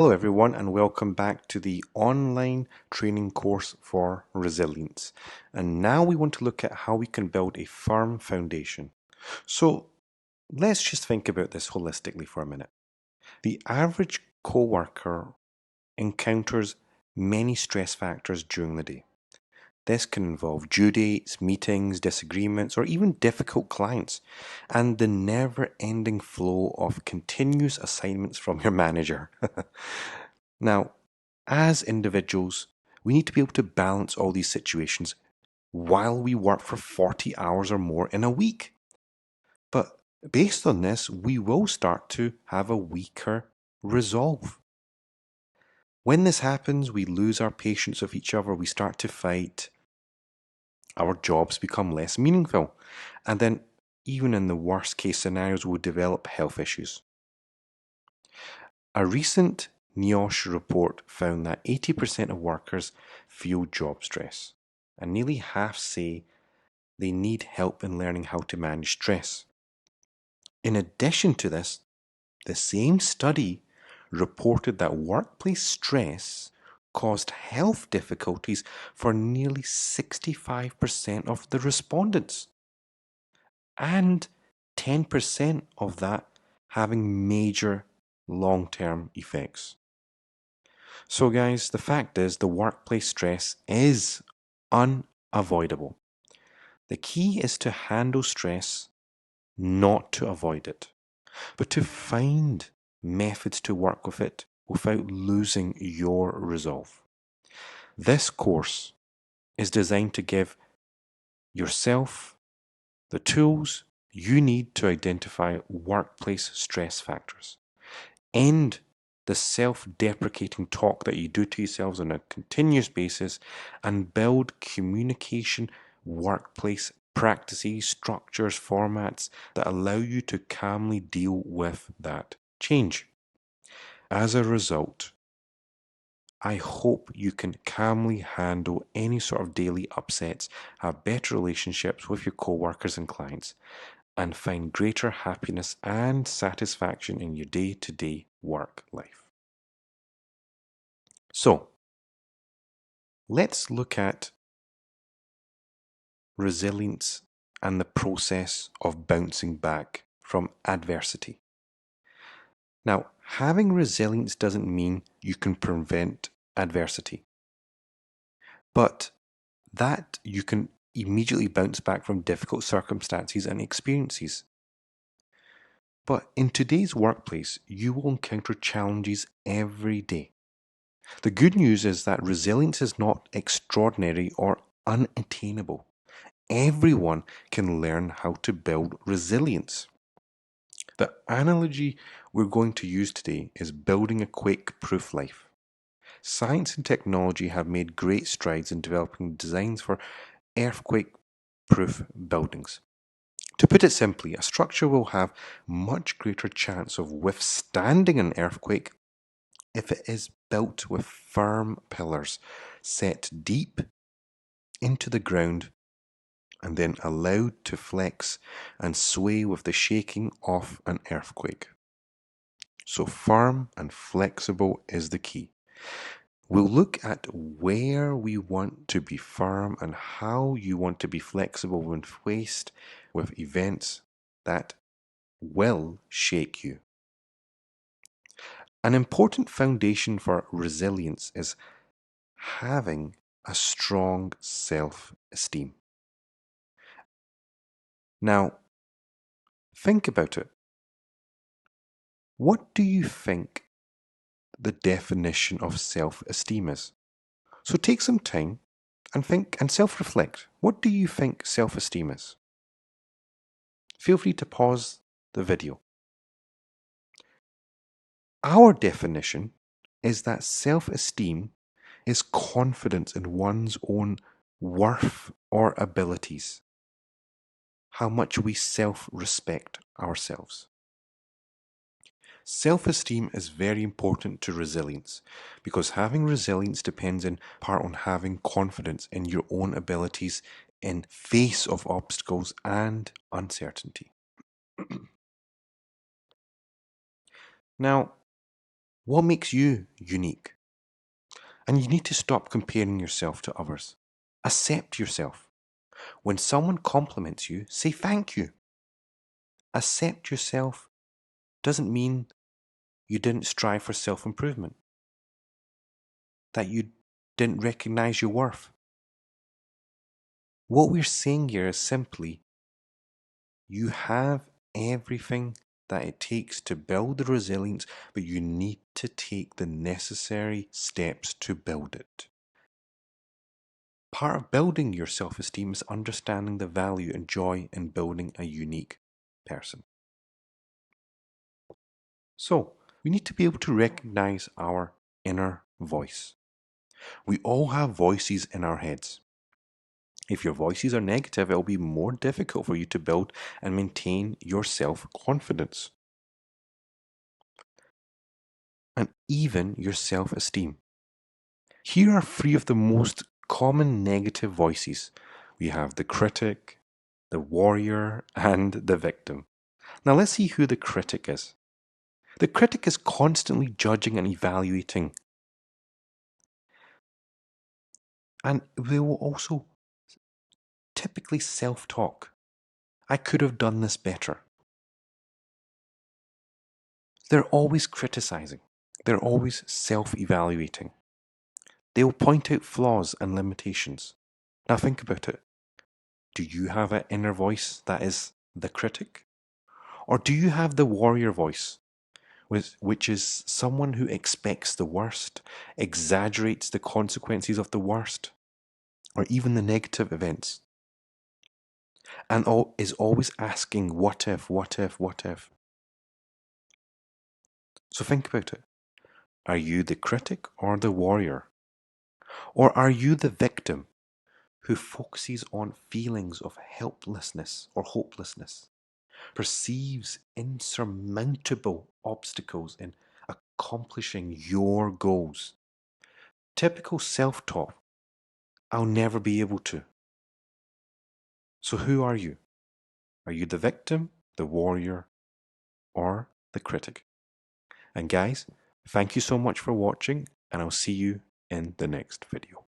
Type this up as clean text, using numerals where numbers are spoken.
Hello, everyone, and welcome back to the online training course for resilience. And now we want to look at how we can build a firm foundation. So let's just think about this holistically for a minute. The average coworker encounters many stress factors during the day. This can involve due dates, meetings, disagreements, or even difficult clients, and the never ending flow of continuous assignments from your manager. Now, as individuals, we need to be able to balance all these situations while we work for 40 hours or more in a week. But based on this, we will start to have a weaker resolve. When this happens, we lose our patience with each other, we start to fight, our jobs become less meaningful, and then, even in the worst case scenarios, we'll develop health issues. A recent NIOSH report found that 80% of workers feel job stress, and nearly half say they need help in learning how to manage stress. In addition to this, the same study reported that workplace stress caused health difficulties for nearly 65% of the respondents, and 10% of that having major long-term effects. So, guys, the fact is the workplace stress is unavoidable. The key is to handle stress, not to avoid it, but to find methods to work with it without losing your resolve. This course is designed to give yourself the tools you need to identify workplace stress factors, end the self-deprecating talk that you do to yourselves on a continuous basis, and build communication workplace practices, structures, formats that allow you to calmly deal with that change. As a result, I hope you can calmly handle any sort of daily upsets, have better relationships with your co-workers and clients, and find greater happiness and satisfaction in your day-to-day work life. So, let's look at resilience and the process of bouncing back from adversity. Now, having resilience doesn't mean you can prevent adversity, but that you can immediately bounce back from difficult circumstances and experiences. But in today's workplace, you will encounter challenges every day. The good news is that resilience is not extraordinary or unattainable. Everyone can learn how to build resilience. The analogy we're going to use today is building a quake-proof life. Science and technology have made great strides in developing designs for earthquake-proof buildings. To put it simply, a structure will have much greater chance of withstanding an earthquake if it is built with firm pillars set deep into the ground and then allowed to flex and sway with the shaking of an earthquake. So firm and flexible is the key. We'll look at where we want to be firm and how you want to be flexible when faced with events that will shake you. An important foundation for resilience is having a strong self-esteem. Now, think about it. What do you think the definition of self-esteem is? So take some time and think and self-reflect. What do you think self-esteem is? Feel free to pause the video. Our definition is that self-esteem is confidence in one's own worth or abilities, how much we self-respect ourselves. Self-esteem is very important to resilience because having resilience depends in part on having confidence in your own abilities in face of obstacles and uncertainty. Now, What makes you unique? And you need to stop comparing yourself to others. Accept yourself. When someone compliments you, say thank you. Accept yourself doesn't mean you didn't strive for self-improvement, that you didn't recognize your worth. What we're saying here is simply you have everything that it takes to build the resilience, but you need to take the necessary steps to build it. Part of building your self-esteem is understanding the value and joy in building a unique person. So, we need to be able to recognize our inner voice. We all have voices in our heads. If your voices are negative, it will be more difficult for you to build and maintain your self-confidence and even your self-esteem. Here are three of the most common negative voices. We have the critic, the warrior, and the victim. Now let's see who the critic is. The critic is constantly judging and evaluating, and they will also typically self-talk. I could have done this better. They're always criticizing. They're always self-evaluating. They'll point out flaws and limitations. Now think about it. Do you have an inner voice that is the critic? Or do you have the warrior voice, which is someone who expects the worst, exaggerates the consequences of the worst, or even the negative events, and is always asking, what if, what if, what if? So think about it. Are you the critic or the warrior? Or are you the victim who focuses on feelings of helplessness or hopelessness, perceives insurmountable obstacles in accomplishing your goals? Typical self-talk, I'll never be able to. So who are you? Are you the victim, the warrior, or the critic? And guys, thank you so much for watching, and I'll see you in the next video.